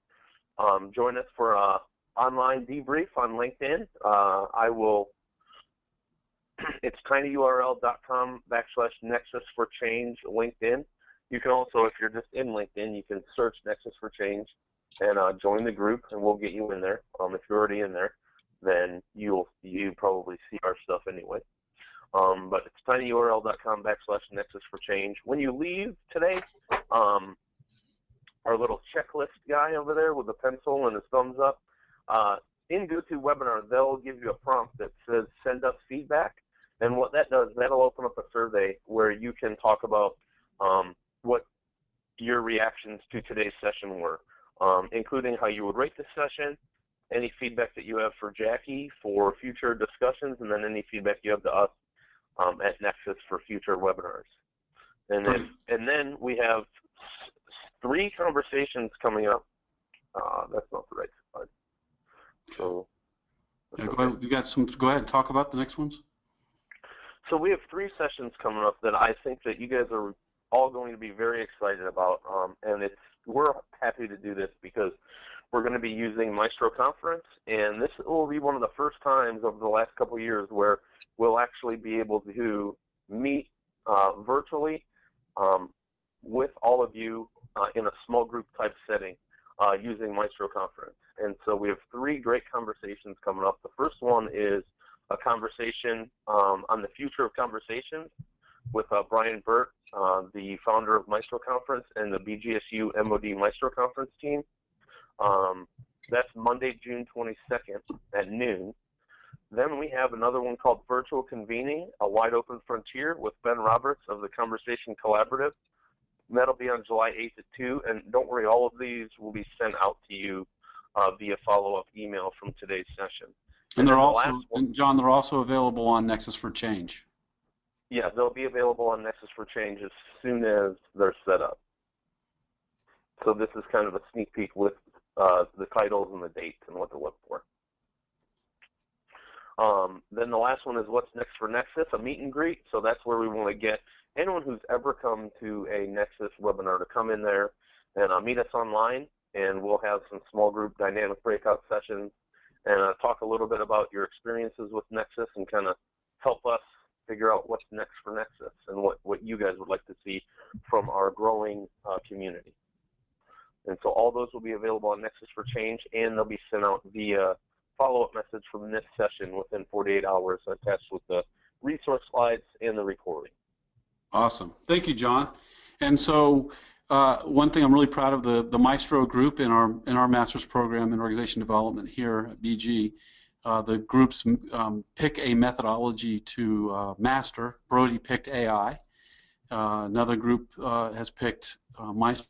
Join us for an online debrief on LinkedIn. It's tinyurl.com/Nexus for Change LinkedIn. You can also, if you're just in LinkedIn, you can search Nexus for Change and join the group, and we'll get you in there. If you're already in there, then you probably see our stuff anyway. But it's tinyurl.com/Nexus for Change. When you leave today, our little checklist guy over there with a pencil and his thumbs up, in GoToWebinar, they'll give you a prompt that says send us feedback. And what that does, that'll open up a survey where you can talk about what your reactions to today's session were, including how you would rate the session, any feedback that you have for Jackie for future discussions, and then any feedback you have to us at Nexus for future webinars. And then we have 3 conversations coming up. That's not the right slide. So yeah, go ahead. You got some? Go ahead. Talk about the next ones. So we have 3 sessions coming up that I think that you guys are all going to be very excited about, and we're happy to do this because we're going to be using Maestro Conference, and this will be one of the first times over the last couple of years where we'll actually be able to meet virtually with all of you in a small group type setting using Maestro Conference. And so we have 3 great conversations coming up. The first one is a conversation on the future of conversations with Brian Burt, the founder of Maestro Conference and the BGSU MOD Maestro Conference team. That's Monday, June 22nd at noon. Then we have another one called Virtual Convening, a Wide Open Frontier with Ben Roberts of the Conversation Collaborative. That'll be on July 8th at 2, and don't worry, all of these will be sent out to you via follow-up email from today's session. And they're also, John, they're also available on Nexus for Change. Yeah, they'll be available on Nexus for Change as soon as they're set up. So this is kind of a sneak peek with the titles and the dates and what to look for. Then the last one is What's Next for Nexus, a meet and greet. So that's where we want to get anyone who's ever come to a Nexus webinar to come in there and meet us online, and we'll have some small group dynamic breakout sessions and talk a little bit about your experiences with Nexus and kind of help us figure out what's next for Nexus and what you guys would like to see from our growing community. And so all those will be available on Nexus for Change, and they'll be sent out via follow-up message from this session within 48 hours attached with the resource slides and the recording. Awesome. Thank you, John. And so one thing I'm really proud of the Maestro group in our master's program in organization development here at BG. The groups pick a methodology to master. Brody picked AI. Another group has picked Maestro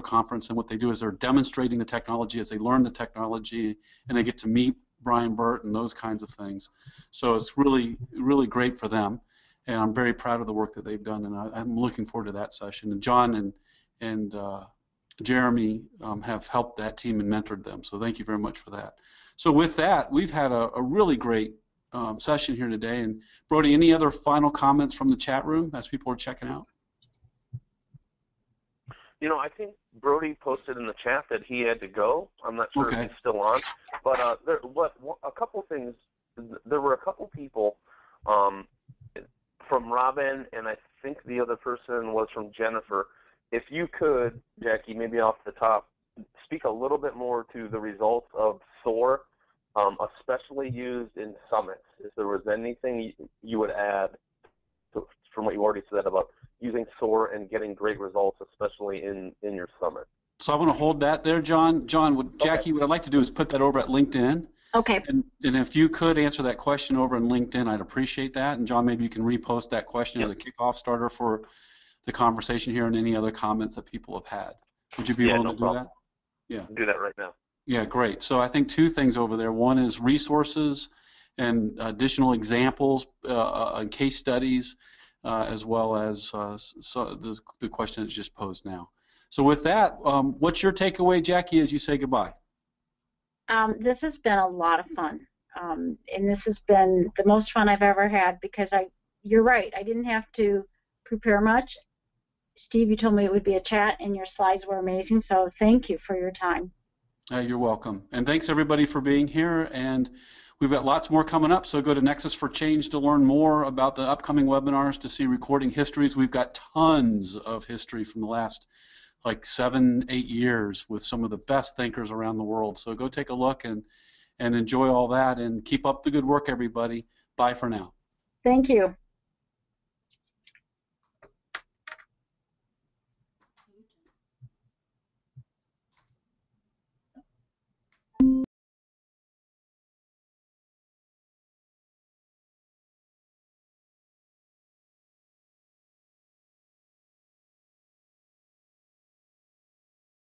Conference, and what they do is they're demonstrating the technology as they learn the technology, and they get to meet Brian Burt and those kinds of things. So it's really, really great for them, and I'm very proud of the work that they've done, and I'm looking forward to that session. And John and Jeremy have helped that team and mentored them, so thank you very much for that. So with that, we've had a really great session here today. And Brody, any other final comments from the chat room as people are checking out? You know, I think Brody posted in the chat that he had to go. I'm not sure if he's still on. But a couple things. There were a couple people from Robin, and I think the other person was from Jennifer. If you could, Jackie, maybe off the top, speak a little bit more to the results of SOAR, especially used in summits. If there was anything you would add from what you already said about using SOAR and getting great results, especially in your summit. So I want to hold that there, John. John, Jackie, what I'd like to do is put that over at LinkedIn. Okay. And if you could answer that question over in LinkedIn, I'd appreciate that. And John, maybe you can repost that question as a kickoff starter for the conversation here and any other comments that people have had. Would you be willing to do that? Yeah. Do that right now. Yeah, great. So I think 2 things over there. One is resources and additional examples and case studies, as well as the question that's just posed now. So with that, what's your takeaway, Jackie, as you say goodbye? This has been a lot of fun, and this has been the most fun I've ever had because you're right, I didn't have to prepare much. Steve, you told me it would be a chat, and your slides were amazing, so thank you for your time. You're welcome. And thanks, everybody, for being here. And we've got lots more coming up, so go to Nexus for Change to learn more about the upcoming webinars, to see recording histories. We've got tons of history from the last, 7, 8 years with some of the best thinkers around the world. So go take a look and enjoy all that, and keep up the good work, everybody. Bye for now. Thank you.